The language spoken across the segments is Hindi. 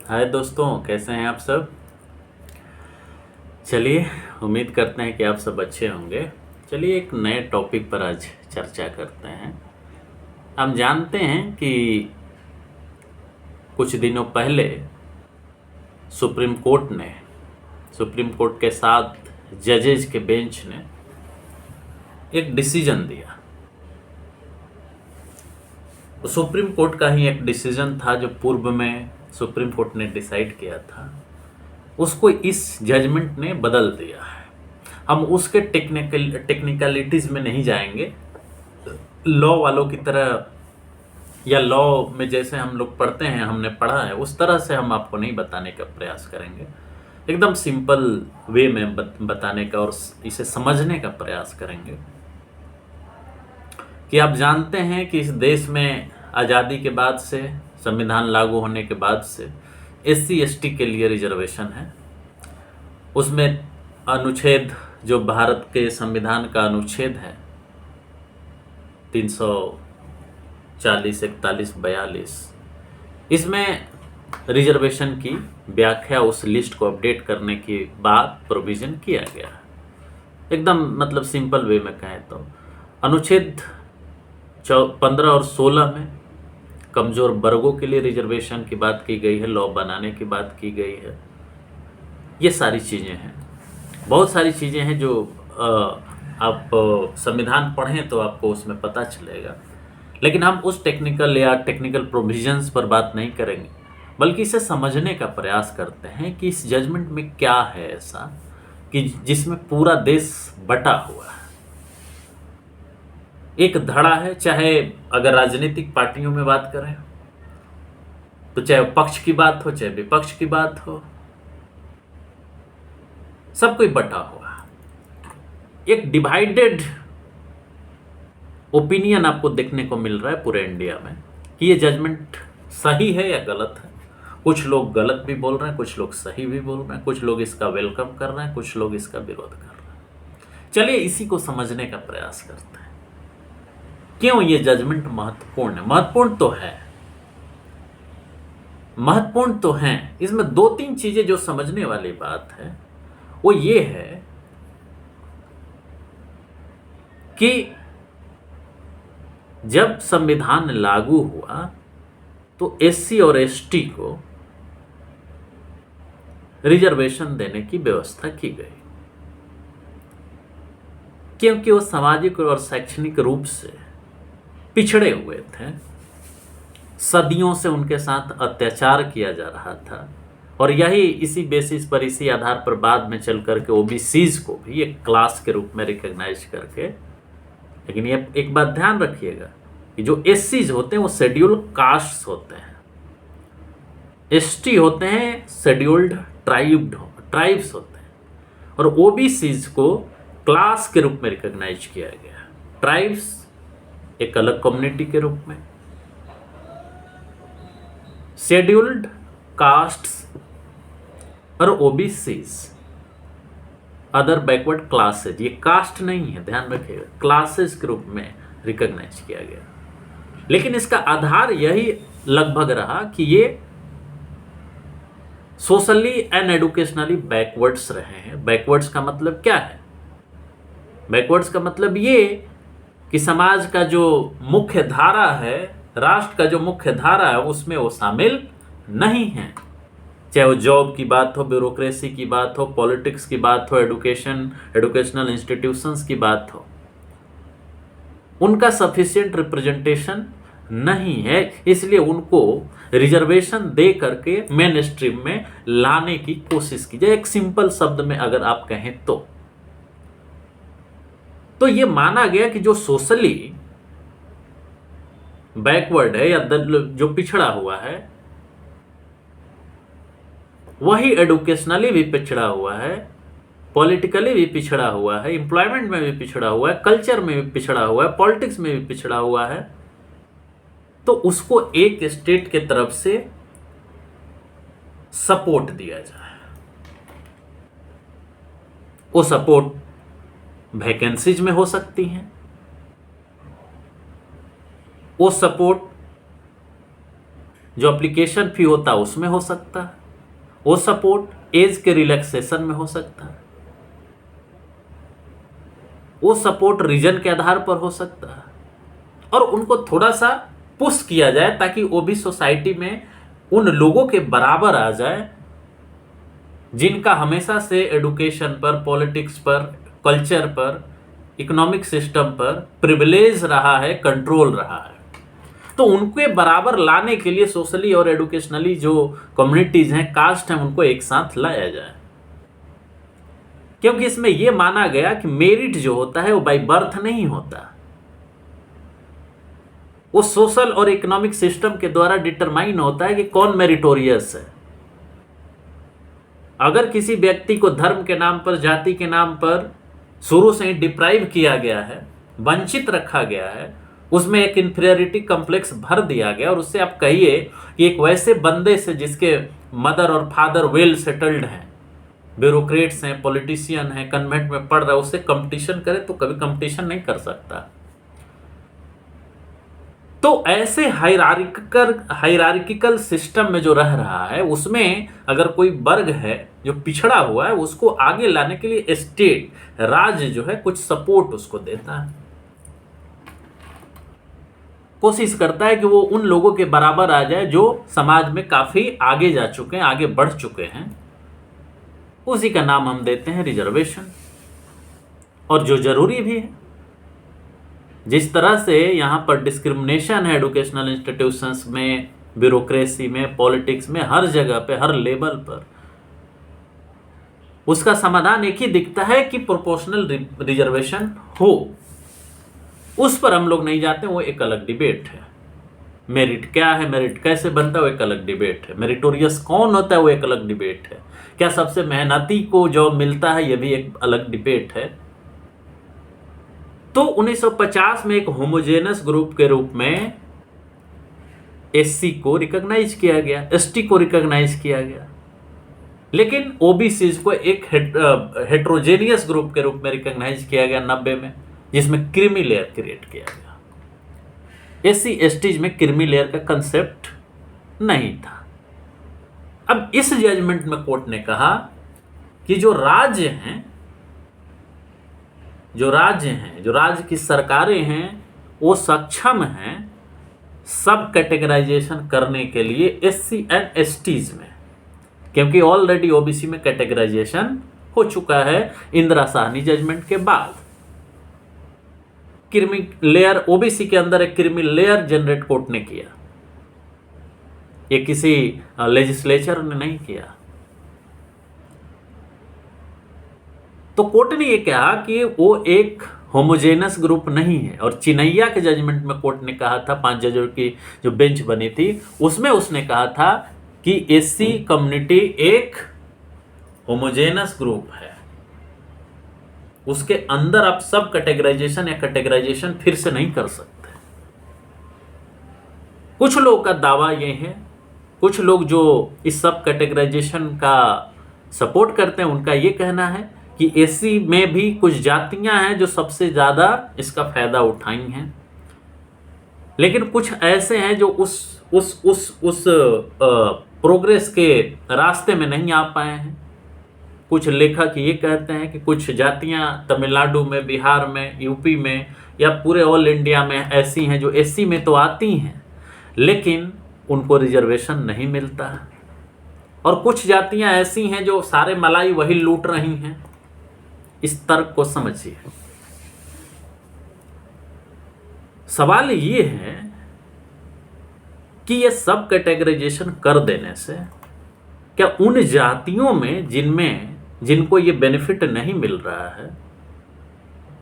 हाय दोस्तों, कैसे हैं आप सब। चलिए, उम्मीद करते हैं कि आप सब अच्छे होंगे। चलिए एक नए टॉपिक पर आज चर्चा करते हैं। हम जानते हैं कि कुछ दिनों पहले सुप्रीम सुप्रीम कोर्ट के 7 जजेज के बेंच ने एक डिसीजन दिया। सुप्रीम कोर्ट का ही एक डिसीजन था जो पूर्व में सुप्रीम कोर्ट ने डिसाइड किया था, उसको इस जजमेंट ने बदल दिया है। हम उसके टेक्निकलिटीज में नहीं जाएंगे। लॉ वालों की तरह या लॉ में जैसे हम लोग पढ़ते हैं, हमने पढ़ा है, उस तरह से हम आपको नहीं बताने का प्रयास करेंगे। एकदम सिंपल वे में बताने का और इसे समझने का प्रयास करेंगे कि आप जानते हैं कि इस देश में आज़ादी के बाद से, संविधान लागू होने के बाद से SC ST के लिए रिजर्वेशन है। उसमें अनुच्छेद जो भारत के संविधान का अनुच्छेद है 340, 41, 42, इसमें रिजर्वेशन की व्याख्या, उस लिस्ट को अपडेट करने के बाद प्रोविज़न किया गया है। एकदम मतलब सिंपल वे में कहें तो अनुच्छेद 15 और 16 में कमज़ोर वर्गों के लिए रिजर्वेशन की बात की गई है, लॉ बनाने की बात की गई है। ये सारी चीज़ें हैं, बहुत सारी चीज़ें हैं जो आप संविधान पढ़ें तो आपको उसमें पता चलेगा। लेकिन हम उस टेक्निकल प्रोविजंस पर बात नहीं करेंगे, बल्कि इसे समझने का प्रयास करते हैं कि इस जजमेंट में क्या है ऐसा कि जिसमें पूरा देश बटा हुआ है। एक धड़ा है, चाहे अगर राजनीतिक पार्टियों में बात करें तो चाहे पक्ष की बात हो चाहे विपक्ष की बात हो, सब कोई बटा हुआ है। एक डिवाइडेड ओपिनियन आपको देखने को मिल रहा है पूरे इंडिया में कि ये जजमेंट सही है या गलत है। कुछ लोग गलत भी बोल रहे हैं, कुछ लोग सही भी बोल रहे हैं, कुछ लोग इसका वेलकम कर रहे हैं, कुछ लोग इसका विरोध कर रहे हैं। चलिए इसी को समझने का प्रयास करते हैं। क्यों ये जजमेंट महत्वपूर्ण है? महत्वपूर्ण तो है। इसमें 2-3 चीजें जो समझने वाली बात है वो ये है कि जब संविधान लागू हुआ तो SC और ST को रिजर्वेशन देने की व्यवस्था की गई, क्योंकि वो सामाजिक और शैक्षणिक रूप से पिछड़े हुए थे। सदियों से उनके साथ अत्याचार किया जा रहा था और यही इसी बेसिस पर, इसी आधार पर बाद में चल करके OBCs को भी एक क्लास के रूप में रिकॉग्नाइज करके। लेकिन ये एक बात ध्यान रखिएगा कि जो SCs होते हैं वो शेड्यूल कास्ट होते हैं, ST होते हैं शेड्यूल्ड ट्राइब्स होते हैं, और OBCs को क्लास के रूप में रिकॉग्नाइज किया गया। ट्राइब्स एक अलग कम्युनिटी के रूप में, शेड्यूल्ड कास्ट्स और OBCs अदर बैकवर्ड क्लासेज, ये कास्ट नहीं है, ध्यान रखिएगा, क्लासेस के रूप में रिकॉग्नाइज किया गया। लेकिन इसका आधार यही लगभग रहा कि ये सोशली एंड एडुकेशनली बैकवर्ड्स रहे हैं। बैकवर्ड्स का मतलब क्या है? बैकवर्ड्स का मतलब ये कि समाज का जो मुख्य धारा है, राष्ट्र का जो मुख्य धारा है, उसमें वो शामिल नहीं है। चाहे वो जॉब की बात हो, ब्यूरोक्रेसी की बात हो, पॉलिटिक्स की बात हो, एडुकेशनल इंस्टीट्यूशंस की बात हो, उनका सफिशिएंट रिप्रेजेंटेशन नहीं है। इसलिए उनको रिजर्वेशन दे करके मेन स्ट्रीम में लाने की कोशिश की जाए। एक सिंपल शब्द में अगर आप कहें तो ये माना गया कि जो सोशली बैकवर्ड है या जो पिछड़ा हुआ है, वही एडुकेशनली भी पिछड़ा हुआ है, पॉलिटिकली भी पिछड़ा हुआ है, एम्प्लॉयमेंट में भी पिछड़ा हुआ है, कल्चर में भी पिछड़ा हुआ है, पॉलिटिक्स में भी पिछड़ा हुआ है, तो उसको एक स्टेट के तरफ से सपोर्ट दिया जाए। वो सपोर्ट वैकेंसीज में हो सकती हैं, वो सपोर्ट जो एप्लीकेशन फी होता है उसमें हो सकता है, वो सपोर्ट एज के रिलैक्सेशन में हो सकता है, वो सपोर्ट रीजन के आधार पर हो सकता है, और उनको थोड़ा सा पुश किया जाए ताकि वो भी सोसाइटी में उन लोगों के बराबर आ जाए जिनका हमेशा से एडुकेशन पर, पॉलिटिक्स पर, कल्चर पर, इकोनॉमिक सिस्टम पर प्रिविलेज रहा है, कंट्रोल रहा है। तो उनके बराबर लाने के लिए सोशली और एडुकेशनली जो कम्युनिटीज हैं, कास्ट हैं, उनको एक साथ लाया जाए, क्योंकि इसमें यह माना गया कि मेरिट जो होता है वो बाय बर्थ नहीं होता, वो सोशल और इकोनॉमिक सिस्टम के द्वारा डिटरमाइन होता है कि कौन मेरिटोरियस है। अगर किसी व्यक्ति को धर्म के नाम पर, जाति के नाम पर शुरू से ही डिप्राइव किया गया है, वंचित रखा गया है, उसमें एक इंफीरियरिटी कॉम्प्लेक्स भर दिया गया, और उससे आप कहिए कि एक वैसे बंदे से जिसके मदर और फादर वेल सेटल्ड हैं, ब्यूरोक्रेट्स हैं, पॉलिटिशियन हैं, कन्वेंट में पढ़ रहा है, उससे कंपटीशन करे तो कभी कंपटीशन नहीं कर सकता। तो ऐसे हायरार्किकल सिस्टम में जो रह रहा है, उसमें अगर कोई वर्ग है जो पिछड़ा हुआ है, उसको आगे लाने के लिए स्टेट, राज्य जो है कुछ सपोर्ट उसको देता है, कोशिश करता है कि वो उन लोगों के बराबर आ जाए जो समाज में काफी आगे जा चुके हैं, आगे बढ़ चुके हैं। उसी का नाम हम देते हैं रिजर्वेशन, और जो जरूरी भी है। जिस तरह से यहाँ पर डिस्क्रिमिनेशन है एजुकेशनल इंस्टीट्यूशंस में, ब्यूरोक्रेसी में, पॉलिटिक्स में, हर जगह पे, हर लेवल पर, उसका समाधान एक ही दिखता है कि प्रोपोर्शनल रिजर्वेशन हो। उस पर हम लोग नहीं जाते, वो एक अलग डिबेट है। मेरिट क्या है, मेरिट कैसे बनता है, वो एक अलग डिबेट है। मेरिटोरियस कौन होता है, वो एक अलग डिबेट है। क्या सबसे मेहनती को जॉब मिलता है, ये भी एक अलग डिबेट है। तो 1950 में एक होमोजेनस ग्रुप के रूप में एससी को रिकॉग्नाइज किया गया, एसटी को रिकॉग्नाइज किया गया, लेकिन ओबीसी को एक हेट्रोजेनियस ग्रुप के रूप में रिकॉग्नाइज किया गया 90 में, जिसमें क्रीमी लेयर क्रिएट किया गया। एससी एसटीज में क्रीमी लेयर का कंसेप्ट नहीं था। अब इस जजमेंट में कोर्ट ने कहा कि जो राज्य की सरकारें हैं, वो सक्षम हैं सब कैटेगराइजेशन करने के लिए एससी एंड एसटीज में, क्योंकि ऑलरेडी ओबीसी में कैटेगराइजेशन हो चुका है इंदिरा साहनी जजमेंट के बाद। क्रीमी लेयर, ओबीसी के अंदर एक क्रीमी लेयर जनरेट कोर्ट ने किया, ये किसी लेजिस्लेचर ने नहीं किया। तो कोर्ट ने ये कहा कि वो एक होमोजेनस ग्रुप नहीं है, और चिनैया के जजमेंट में कोर्ट ने कहा था, 5 जजों की जो बेंच बनी थी, उसमें उसने कहा था कि एससी कम्युनिटी एक होमोजेनस ग्रुप है, उसके अंदर आप सब कैटेगराइजेशन या कैटेगराइजेशन फिर से नहीं कर सकते। कुछ लोगों का दावा ये है, कुछ लोग जो इस सब कैटेगराइजेशन का सपोर्ट करते हैं, उनका ये कहना है कि एससी में भी कुछ जातियां हैं जो सबसे ज्यादा इसका फायदा उठाई हैं, लेकिन कुछ ऐसे हैं जो उस प्रोग्रेस के रास्ते में नहीं आ पाए हैं। कुछ लेखक ये कहते हैं कि कुछ जातियां तमिलनाडु में, बिहार में, यूपी में या पूरे ऑल इंडिया में ऐसी हैं जो एससी में तो आती हैं, लेकिन उनको रिजर्वेशन नहीं मिलता है, और कुछ जातियां ऐसी हैं जो सारे मलाई वही लूट रही हैं। इस तर्क को समझिए। सवाल ये है कि ये सब कैटेगराइजेशन कर देने से क्या उन जातियों में जिनको ये बेनिफिट नहीं मिल रहा है,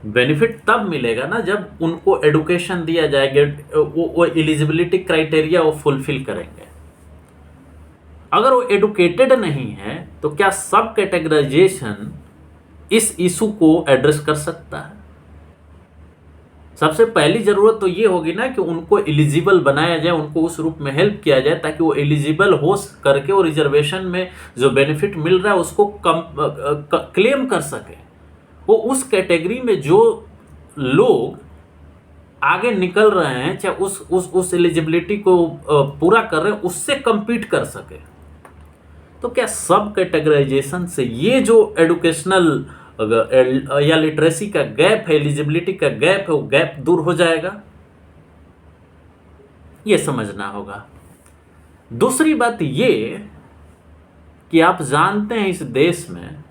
बेनिफिट तब मिलेगा ना जब उनको एडुकेशन दिया जाएगा, वो एलिजिबिलिटी क्राइटेरिया वो फुलफिल करेंगे। अगर वो एडुकेटेड नहीं है तो क्या सब कैटेगराइजेशन इस इशू को एड्रेस कर सकता है? सबसे पहली जरूरत तो ये होगी ना कि उनको एलिजिबल बनाया जाए, उनको उस रूप में हेल्प किया जाए ताकि वो एलिजिबल हो करके वो रिजर्वेशन में जो बेनिफिट मिल रहा है उसको क्लेम कर सके। वो उस कैटेगरी में जो लोग आगे निकल रहे हैं, चाहे उस एलिजिबिलिटी को पूरा कर रहे हैं, उससे compete कर सके। तो क्या सब कैटेगराइजेशन से ये जो एडुकेशनल या लिटरेसी का गैप है, एलिजिबिलिटी का गैप है, वो गैप दूर हो जाएगा? ये समझना होगा। दूसरी बात ये कि आप जानते हैं इस देश में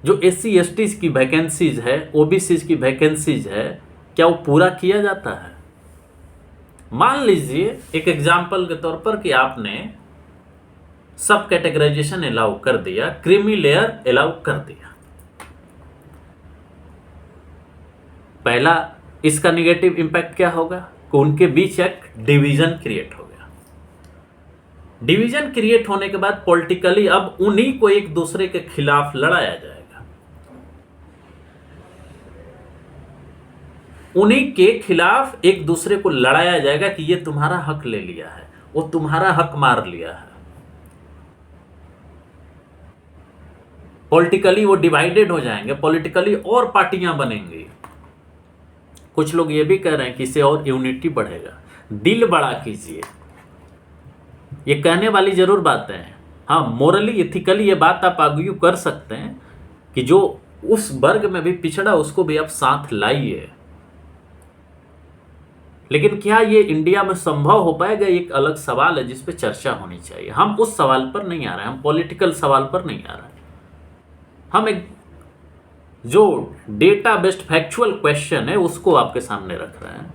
जो SC ST की वैकेंसीज है, OBC की वैकेंसीज है, क्या वो पूरा किया जाता है? मान लीजिए एक एग्जाम्पल के तौर पर कि आपने सब कैटेगराइजेशन अलाउ कर दिया, क्रीमी लेयर अलाउ कर दिया। पहला इसका निगेटिव इंपैक्ट क्या होगा कि उनके बीच एक डिवीजन क्रिएट हो गया। डिवीजन क्रिएट होने के बाद पॉलिटिकली अब उन्हीं को एक दूसरे के खिलाफ लड़ाया जाएगा, उन्हीं के खिलाफ एक दूसरे को लड़ाया जाएगा कि ये तुम्हारा हक ले लिया है, वो तुम्हारा हक मार लिया है। पॉलिटिकली वो डिवाइडेड हो जाएंगे, पॉलिटिकली और पार्टियां बनेंगी। कुछ लोग ये भी कह रहे हैं कि इससे और यूनिटी बढ़ेगा। दिल बड़ा कीजिए, ये कहने वाली जरूर बातें हैं। हाँ, मोरली एथिकली ये बात आप आर्ग्यू कर सकते हैं कि जो उस वर्ग में भी पिछड़ा उसको भी आप साथ लाइए, लेकिन क्या ये इंडिया में संभव हो पाएगा? एक अलग सवाल है जिस पे चर्चा होनी चाहिए। हम उस सवाल पर नहीं आ रहे हैं, हम पॉलिटिकल सवाल पर नहीं आ रहे हैं। हम एक जो डेटा बेस्ड फैक्चुअल क्वेश्चन है उसको आपके सामने रख रहे हैं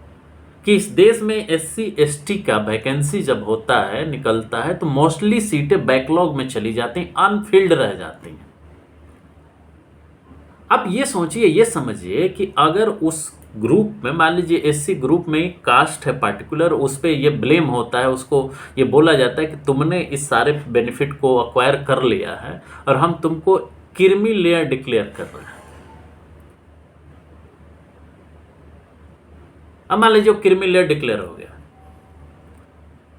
कि इस देश में SC ST का वैकेंसी जब होता है, निकलता है, तो मोस्टली सीटें बैकलॉग में चली जाती हैं, अनफिल्ड रह जाती हैं। अब ये सोचिए, ये समझिए कि अगर उस ग्रुप में, मान लीजिए SC ग्रुप में एक कास्ट है पार्टिकुलर, उस पर ये ब्लेम होता है, उसको ये बोला जाता है कि तुमने इस सारे बेनिफिट को अक्वायर कर लिया है और हम तुमको क्रीमी लेयर डिक्लेयर कर रहे हैं। अब मान लीजिए क्रीमी लेयर डिक्लेयर हो गया,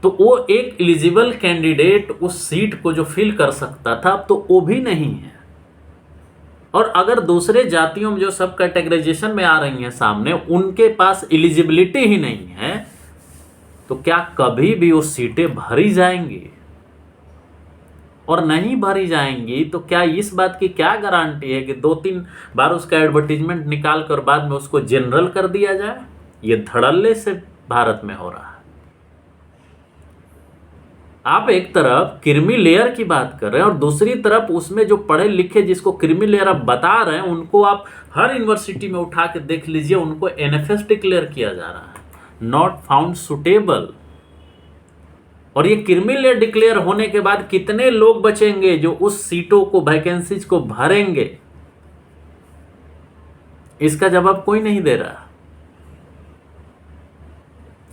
तो वो एक एलिजिबल कैंडिडेट उस सीट को जो फिल कर सकता था, अब तो वो भी नहीं है। और अगर दूसरे जातियों में जो सब कैटेगराइजेशन में आ रही हैं सामने, उनके पास एलिजिबिलिटी ही नहीं है, तो क्या कभी भी वो सीटें भरी जाएंगी? और नहीं भरी जाएंगी तो क्या इस बात की क्या गारंटी है कि 2-3 बार उसका एडवर्टीजमेंट निकाल कर बाद में उसको जनरल कर दिया जाए? ये धड़ल्ले से भारत में हो रहा है। आप एक तरफ क्रीमी लेयर की बात कर रहे हैं और दूसरी तरफ उसमें जो पढ़े लिखे जिसको क्रीमी लेयर आप बता रहे हैं, उनको आप हर यूनिवर्सिटी में उठा के देख लीजिए, उनको NFS डिक्लेयर किया जा रहा है, नॉट फाउंड सुटेबल। और ये क्रीमी लेयर डिक्लेयर होने के बाद कितने लोग बचेंगे जो उस सीटों को, वैकेंसीज को भरेंगे? इसका जवाब कोई नहीं दे रहा,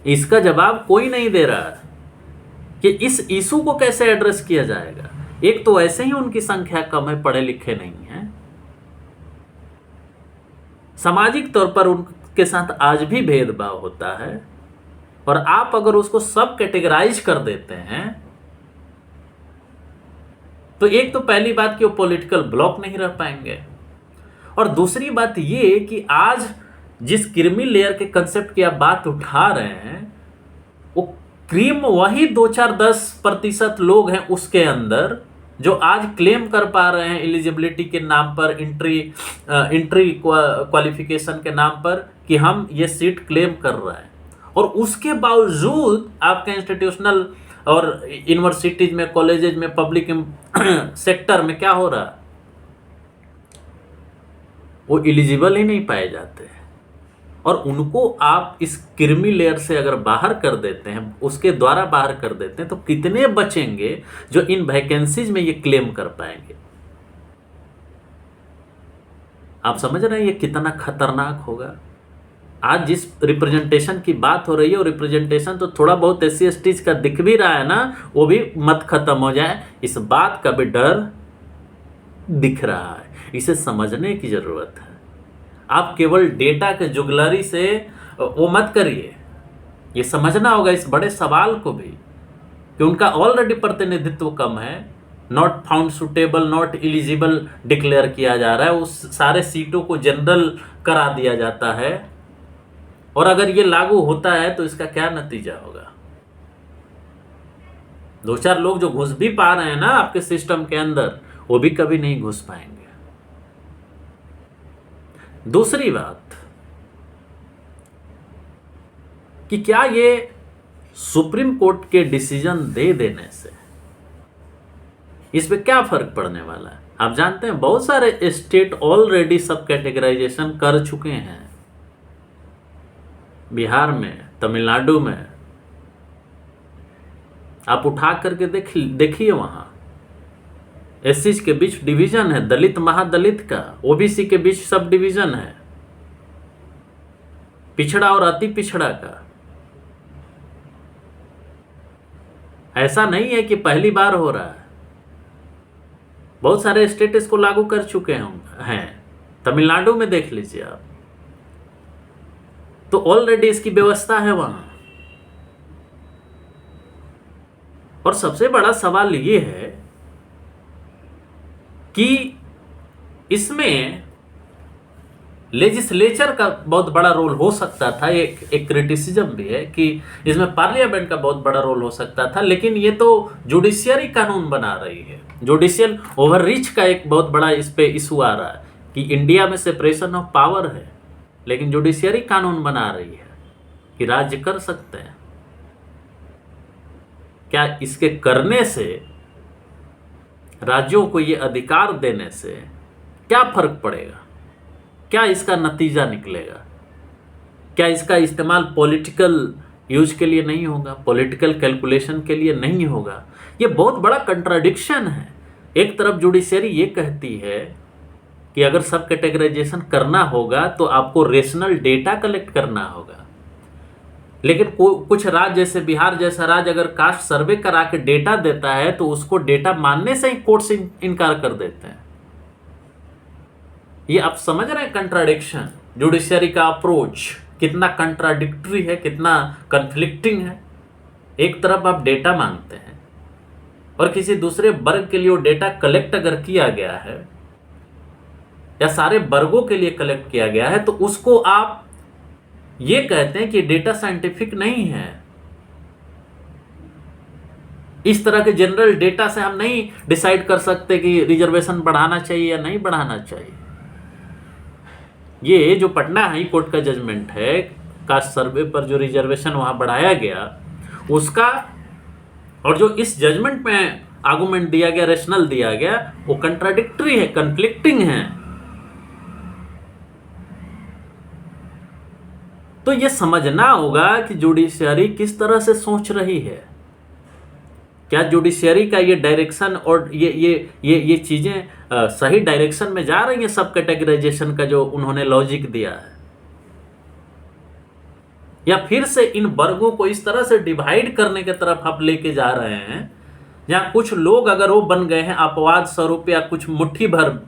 इसका जवाब कोई नहीं दे रहा कि इस इशू को कैसे एड्रेस किया जाएगा। एक तो ऐसे ही उनकी संख्या कम है, पढ़े लिखे नहीं है, सामाजिक तौर पर उनके साथ आज भी भेदभाव होता है, और आप अगर उसको सब कैटेगराइज कर देते हैं तो एक तो पहली बात कि वो पॉलिटिकल ब्लॉक नहीं रह पाएंगे, और दूसरी बात ये कि आज जिस क्रीमी लेयर के कंसेप्ट की आप बात उठा रहे हैं, वो क्रीम वही 2-4-10% लोग हैं उसके अंदर जो आज क्लेम कर पा रहे हैं एलिजिबिलिटी के नाम पर, इंट्री क्वालिफिकेशन के नाम पर कि हम ये सीट क्लेम कर रहे हैं। और उसके बावजूद आपके इंस्टीट्यूशनल और यूनिवर्सिटीज में, कॉलेजेज में, पब्लिक सेक्टर में क्या हो रहा है? वो एलिजिबल ही नहीं पाए जाते हैं। और उनको आप इस क्रीमी लेयर से अगर बाहर कर देते हैं, उसके द्वारा बाहर कर देते हैं, तो कितने बचेंगे जो इन वैकेंसीज में ये क्लेम कर पाएंगे? आप समझ रहे हैं ये कितना खतरनाक होगा? आज जिस रिप्रेजेंटेशन की बात हो रही है, वो रिप्रेजेंटेशन तो थोड़ा बहुत SC ST का दिख भी रहा है ना, वो भी मत खत्म हो जाए, इस बात का भी डर दिख रहा है। इसे समझने की जरूरत है। आप केवल डेटा के जुगलरी से वो मत करिए, ये समझना होगा इस बड़े सवाल को भी कि उनका ऑलरेडी प्रतिनिधित्व कम है, not found suitable, not eligible declare किया जा रहा है, उस सारे सीटों को जनरल करा दिया जाता है, और अगर ये लागू होता है तो इसका क्या नतीजा होगा? दो चार लोग जो घुस भी पा रहे हैं ना आपके सिस्टम के अंदर, वो भी कभी नहीं घुस पाएंगे। दूसरी बात कि क्या ये सुप्रीम कोर्ट के डिसीजन दे देने से इस पे क्या फर्क पड़ने वाला है? आप जानते हैं बहुत सारे स्टेट ऑलरेडी सब कैटेगराइजेशन कर चुके हैं। बिहार में, तमिलनाडु में आप उठा करके देखिए, वहां एससी के बीच डिवीजन है, दलित महादलित का, ओबीसी के बीच सब डिवीजन है, पिछड़ा और अति पिछड़ा का। ऐसा नहीं है कि पहली बार हो रहा है, बहुत सारे स्टेट इसको लागू कर चुके हैं। तमिलनाडु में देख लीजिए आप, तो ऑलरेडी इसकी व्यवस्था है वहां। और सबसे बड़ा सवाल ये है कि इसमें लेजिस्लेचर का बहुत बड़ा रोल हो सकता था। एक क्रिटिसिज्म भी है कि इसमें पार्लियामेंट का बहुत बड़ा रोल हो सकता था, लेकिन ये तो जुडिशियरी कानून बना रही है। जुडिशियल ओवररीच का एक बहुत बड़ा इस पे इशू आ रहा है कि इंडिया में सेपरेशन ऑफ पावर है, लेकिन जुडिशियरी कानून बना रही है कि राज्य कर सकते हैं। क्या इसके करने से, राज्यों को ये अधिकार देने से क्या फर्क पड़ेगा? क्या इसका नतीजा निकलेगा? क्या इसका इस्तेमाल पॉलिटिकल यूज के लिए नहीं होगा, पॉलिटिकल कैलकुलेशन के लिए नहीं होगा? ये बहुत बड़ा कंट्राडिक्शन है। एक तरफ जुडिशरी ये कहती है कि अगर सब कैटेगराइजेशन करना होगा तो आपको रेशनल डेटा कलेक्ट करना होगा, लेकिन कुछ राज्य जैसे बिहार जैसा राज्य अगर कास्ट सर्वे करा के डेटा देता है तो उसको डेटा मानने से ही कोर्ट्स इनकार कर देते हैं। ये आप समझ रहे हैं कंट्राडिक्शन? जुडिशरी का अप्रोच कितना कंट्राडिक्टरी है, कितना कन्फ्लिक्टिंग है। एक तरफ आप डेटा मांगते हैं और किसी दूसरे वर्ग के लिए वो डेटा कलेक्ट अगर किया गया है या सारे वर्गों के लिए कलेक्ट किया गया है तो उसको आप ये कहते हैं कि डेटा साइंटिफिक नहीं है। इस तरह के जनरल डेटा से हम नहीं डिसाइड कर सकते कि रिजर्वेशन बढ़ाना चाहिए या नहीं बढ़ाना चाहिए। ये जो पटना हाई कोर्ट का जजमेंट है, कास्ट सर्वे पर जो रिजर्वेशन वहां बढ़ाया गया उसका, और जो इस जजमेंट में आर्गुमेंट दिया गया, रेशनल दिया गया, वो कंट्राडिक्टरी है, कन्फ्लिक्टिंग है। तो ये समझना होगा कि जुडिशरी किस तरह से सोच रही है। क्या जुडिशरी का ये डायरेक्शन और ये चीजें सही डायरेक्शन में जा रही हैं? सब कैटेगराइजेशन का जो उन्होंने लॉजिक दिया है, या फिर से इन वर्गों को इस तरह से डिवाइड करने की तरफ आप लेके जा रहे हैं जहां कुछ लोग अगर वो बन गए हैं अपवाद स्वरूप या कुछ मुट्ठी भर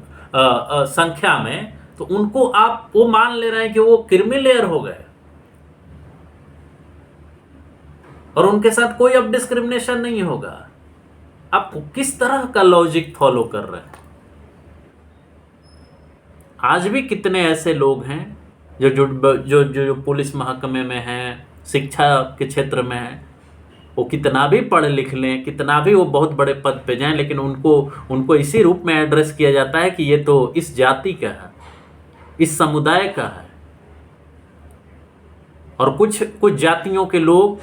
संख्या में, तो उनको आप वो मान ले रहे हैं कि वो क्रीमी लेयर हो गए और उनके साथ कोई अब डिस्क्रिमिनेशन नहीं होगा। आप किस तरह का लॉजिक फॉलो कर रहे हैं? आज भी कितने ऐसे लोग हैं जो जो जो जो पुलिस महकमे में हैं, शिक्षा के क्षेत्र में हैं, वो कितना भी पढ़ लिख लें, कितना भी वो बहुत बड़े पद पे जाएं, लेकिन उनको इसी रूप में एड्रेस किया जाता है कि ये तो इस जाति का है, इस समुदाय का है। और कुछ जातियों के लोग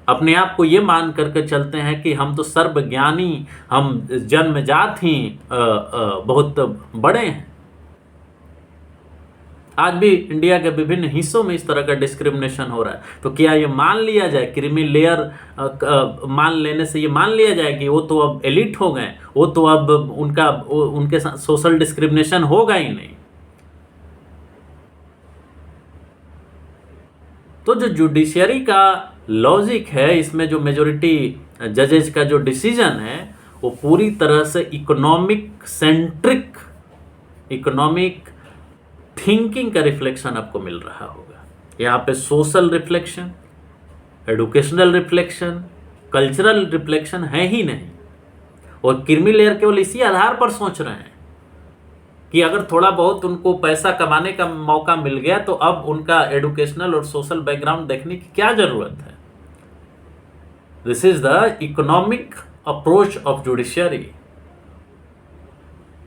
अपने आप को ये मान करके चलते हैं कि हम तो सर्वज्ञानी, हम जन्मजात ही बहुत बड़े हैं। आज भी इंडिया के विभिन्न हिस्सों में इस तरह का डिस्क्रिमिनेशन हो रहा है। तो क्या ये मान लिया जाए, क्रीमी लेयर मान लेने से ये मान लिया जाए कि वो तो अब एलिट हो गए, वो तो अब उनके साथ सोशल डिस्क्रिमिनेशन होगा ही नहीं? तो जो जुडिशरी का लॉजिक है, इसमें जो मेजोरिटी जजेज का जो डिसीजन है, वो पूरी तरह से इकोनॉमिक सेंट्रिक, इकोनॉमिक थिंकिंग का रिफ्लेक्शन आपको मिल रहा होगा। यहाँ पे social reflection, educational reflection, cultural reflection है ही नहीं। और क्रीमी लेयर केवल इसी आधार पर सोच रहे हैं कि अगर थोड़ा बहुत उनको पैसा कमाने का मौका मिल गया तो अब उनका एडुकेशनल और सोशल बैकग्राउंड देखने की क्या जरूरत है। This is the economic approach of judiciary,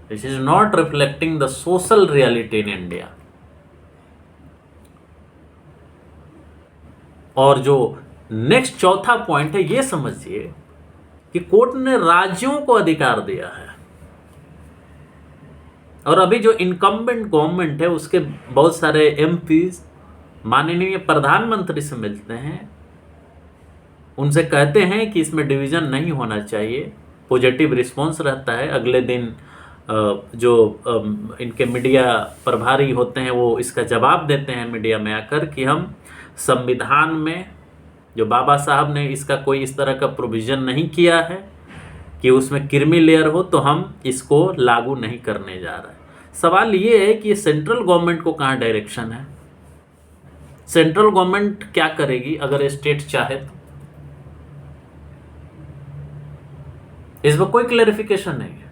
which is not reflecting the social reality in India. और जो नेक्स्ट चौथा पॉइंट है, ये समझिए कि कोर्ट ने राज्यों को अधिकार दिया है, और अभी जो इनकम्बेंट गवर्नमेंट है उसके बहुत सारे एमपीज माननीय प्रधानमंत्री से मिलते हैं, उनसे कहते हैं कि इसमें डिवीज़न नहीं होना चाहिए। पॉजिटिव रिस्पॉन्स रहता है। अगले दिन जो इनके मीडिया प्रभारी होते हैं वो इसका जवाब देते हैं मीडिया में आकर कि हम संविधान में जो बाबा साहब ने इसका कोई इस तरह का प्रोविज़न नहीं किया है कि उसमें क्रीमी लेयर हो, तो हम इसको लागू नहीं करने जा रहे हैं। सवाल ये है कि सेंट्रल गवर्नमेंट को कहाँ डायरेक्शन है? सेंट्रल गवर्नमेंट क्या करेगी अगर स्टेट चाहे तो? इसमें कोई क्लैरिफिकेशन नहीं है।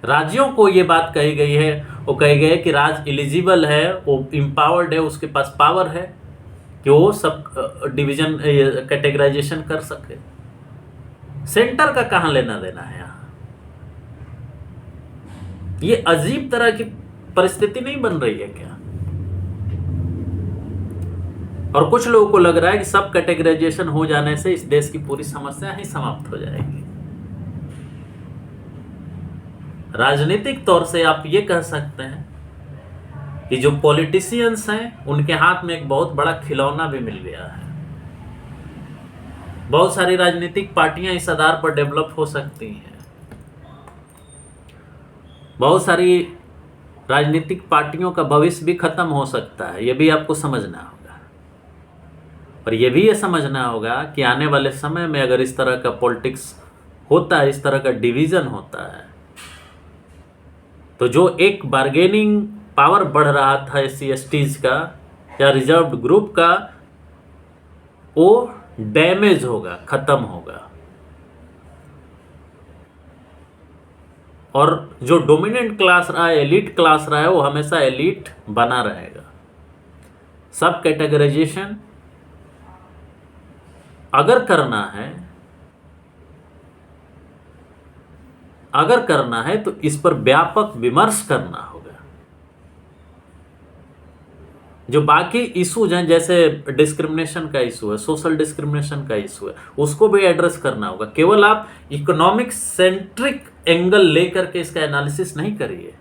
राज्यों को ये बात कही गई है, वो कही गई है कि राज्य एलिजिबल है, वो एम्पावर्ड है, उसके पास पावर है कि वो सब डिवीजन कैटेगराइजेशन कर सके। सेंटर का कहाँ लेना देना है यहाँ? ये अजीब तरह की परिस्थिति नहीं बन रही है क्या? और कुछ लोगों को लग रहा है कि सब कैटेगराइजेशन हो जाने से इस देश की पूरी समस्या ही समाप्त हो जाएगी। राजनीतिक तौर से आप ये कह सकते हैं कि जो पॉलिटिशियंस हैं उनके हाथ में एक बहुत बड़ा खिलौना भी मिल गया है। बहुत सारी राजनीतिक पार्टियां इस आधार पर डेवलप हो सकती हैं। बहुत सारी राजनीतिक पार्टियों का भविष्य भी खत्म हो सकता है, यह भी आपको समझना होगा। और यह भी ये समझना होगा कि आने वाले समय में अगर इस तरह का पॉलिटिक्स होता है, इस तरह का डिवीज़न होता है, तो जो एक बार्गेनिंग पावर बढ़ रहा था SC/STs का या रिजर्व्ड ग्रुप का, वो डैमेज होगा, खत्म होगा। और जो डोमिनेंट क्लास रहा है, एलीट क्लास रहा है, वो हमेशा एलीट बना रहेगा। सब कैटेगराइजेशन अगर करना है तो इस पर व्यापक विमर्श करना होगा। जो बाकी इशूज हैं, जैसे डिस्क्रिमिनेशन का इशू है, सोशल डिस्क्रिमिनेशन का इशू है, उसको भी एड्रेस करना होगा। केवल आप इकोनॉमिक सेंट्रिक एंगल लेकर के इसका एनालिसिस नहीं करिए।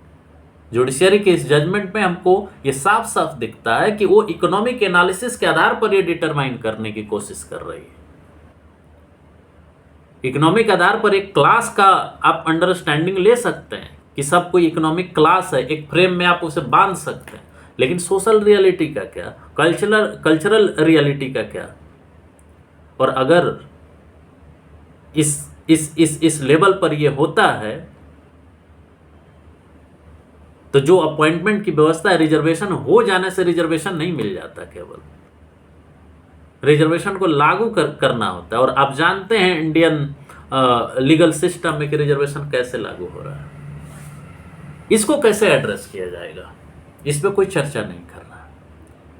जुडिशरी के इस जजमेंट में हमको ये साफ साफ दिखता है कि वो इकोनॉमिक एनालिसिस के आधार पर ये डिटरमाइन करने की कोशिश कर रही है। इकोनॉमिक आधार पर एक क्लास का आप अंडरस्टैंडिंग ले सकते हैं कि सब कोई इकोनॉमिक क्लास है, एक फ्रेम में आप उसे बांध सकते हैं, लेकिन सोशल रियलिटी का क्या, कल्चरल रियलिटी का क्या? और अगर इस लेवल पर ये होता है तो जो अपॉइंटमेंट की व्यवस्था है, रिजर्वेशन हो जाने से रिजर्वेशन नहीं मिल जाता, केवल रिजर्वेशन को लागू करना होता है। और आप जानते हैं इंडियन लीगल सिस्टम में कि रिजर्वेशन कैसे लागू हो रहा है, इसको कैसे एड्रेस किया जाएगा, इस पर कोई चर्चा नहीं कर रहा।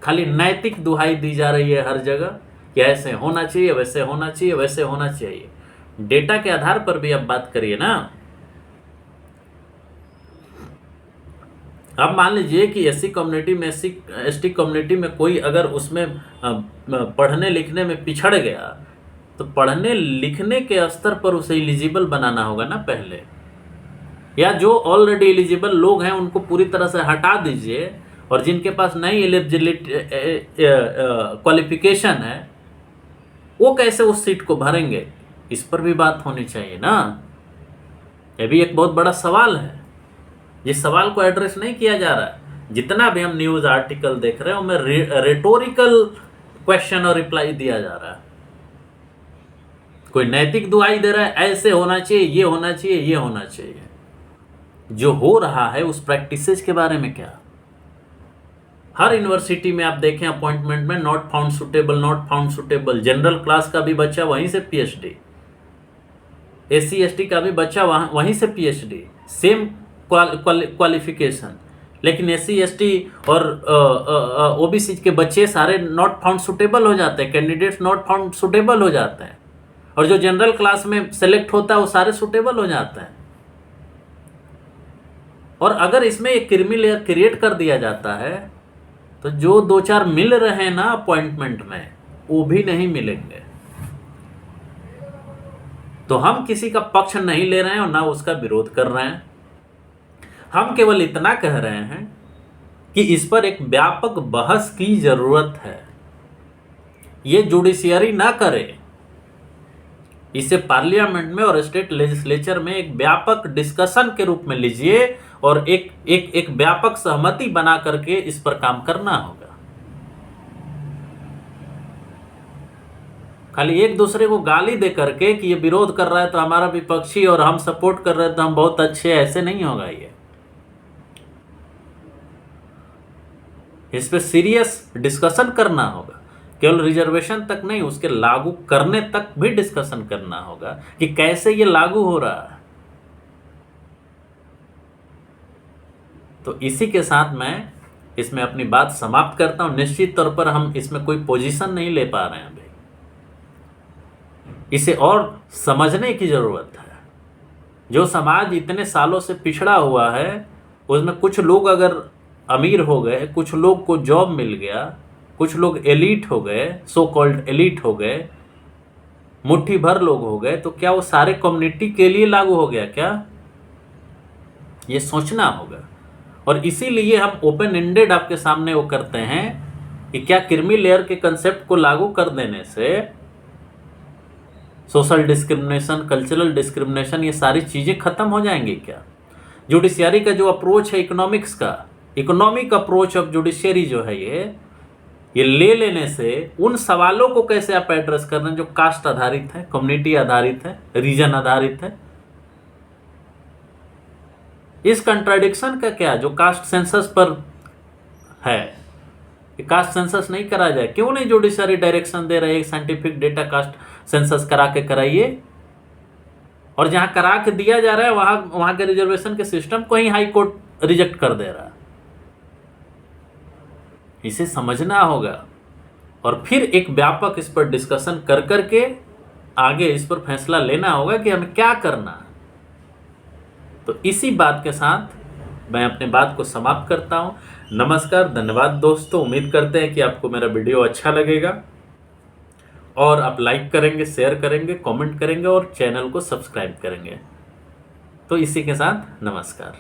खाली नैतिक दुहाई दी जा रही है हर जगह कि ऐसे होना चाहिए, वैसे होना चाहिए, वैसे होना चाहिए। डेटा के आधार पर भी आप बात करिए ना। अब मान लीजिए कि SC कम्युनिटी में, ST कम्युनिटी में कोई अगर उसमें पढ़ने लिखने में पिछड़ गया, तो पढ़ने लिखने के स्तर पर उसे एलिजिबल बनाना होगा ना पहले। या जो ऑलरेडी एलिजिबल लोग हैं उनको पूरी तरह से हटा दीजिए, और जिनके पास नई एलिजिबिलिटी क्वालिफिकेशन है वो कैसे उस सीट को भरेंगे, इस पर भी बात होनी चाहिए ना। यह भी एक बहुत बड़ा सवाल है। जिस सवाल को एड्रेस नहीं किया जा रहा है। जितना भी हम न्यूज़ आर्टिकल देख रहे हैं उनमें रेटोरिकल क्वेश्चन और रिप्लाई दिया जा रहा है। कोई नैतिक दुहाई दे रहा है, ऐसे होना चाहिए, ये होना चाहिए, ये होना चाहिए। जो हो रहा है उस प्रैक्टिसेस के बारे में क्या? हर यूनिवर्सिटी में आप देखें अपॉइंटमेंट में not found suitable, not found suitable. General class का भी बच्चा वहीं से PhD, SC/ST का भी बच्चा वहीं से PhD, सेम क्वालिफिकेशन। लेकिन SC/ST और OBC के बच्चे सारे नॉट फाउंड सुटेबल हो जाते हैं, कैंडिडेट्स नॉट फाउंड सुटेबल हो जाते हैं। और जो जनरल क्लास में सेलेक्ट होता है वो सारे सुटेबल हो जाते हैं। और अगर इसमें एक क्रीमी लेयर क्रिएट कर दिया जाता है तो जो 2-4 मिल रहे हैं ना अपॉइंटमेंट में, वो भी नहीं मिलेंगे। तो हम किसी का पक्ष नहीं ले रहे हैं और ना उसका विरोध कर रहे हैं। हम केवल इतना कह रहे हैं कि इस पर एक व्यापक बहस की जरूरत है। ये जुडिशियरी ना करे, इसे पार्लियामेंट में और स्टेट लेजिस्लेचर में एक व्यापक डिस्कशन के रूप में लीजिए और एक व्यापक सहमति बना करके इस पर काम करना होगा। खाली एक दूसरे को गाली दे करके कि ये विरोध कर रहा है तो हमारा विपक्षी और हम सपोर्ट कर रहे हैं तो हम बहुत अच्छे, ऐसे नहीं होगा। ये इस पे सीरियस डिस्कशन करना होगा। केवल रिजर्वेशन तक नहीं, उसके लागू करने तक भी डिस्कशन करना होगा कि कैसे ये लागू हो रहा है। तो इसी के साथ मैं इसमें अपनी बात समाप्त करता हूं। निश्चित तौर पर हम इसमें कोई पोजीशन नहीं ले पा रहे हैं अभी, इसे और समझने की जरूरत है। जो समाज इतने सालों से पिछड़ा हुआ है, उसमें कुछ लोग अगर अमीर हो गए, कुछ लोग को जॉब मिल गया, कुछ लोग एलीट हो गए, सो कॉल्ड एलीट हो गए, मुट्ठी भर लोग हो गए, तो क्या वो सारे कम्युनिटी के लिए लागू हो गया क्या? ये सोचना होगा। और इसीलिए हम ओपन एंडेड आपके सामने वो करते हैं कि क्या क्रीमी लेयर के कंसेप्ट को लागू कर देने से सोशल डिस्क्रिमिनेशन, कल्चरल डिस्क्रिमिनेशन, ये सारी चीजें खत्म हो जाएंगी क्या? जुडिशियरी का जो अप्रोच है इकोनॉमिक्स का, इकोनॉमिक अप्रोच ऑफ जुडिशियरी जो है, ये ले लेने से उन सवालों को कैसे आप एड्रेस कर रहे हैं जो कास्ट आधारित है, कम्युनिटी आधारित है, रीजन आधारित है। इस कंट्राडिक्शन का क्या जो कास्ट सेंसस पर है, कास्ट सेंसस नहीं करा जाए? क्यों नहीं जुडिशियरी डायरेक्शन दे रहे, साइंटिफिक डेटा कास्ट सेंसस करा के कराइए। और जहां करा के दिया जा रहा है वहां के रिजर्वेशन के सिस्टम को ही हाई कोर्ट रिजेक्ट कर दे रहा है। इसे समझना होगा और फिर एक व्यापक इस पर डिस्कशन कर करके आगे इस पर फैसला लेना होगा कि हमें क्या करना है। तो इसी बात के साथ मैं अपने बात को समाप्त करता हूं। नमस्कार, धन्यवाद दोस्तों। उम्मीद करते हैं कि आपको मेरा वीडियो अच्छा लगेगा और आप लाइक करेंगे, शेयर करेंगे, कमेंट करेंगे और चैनल को सब्सक्राइब करेंगे। तो इसी के साथ नमस्कार।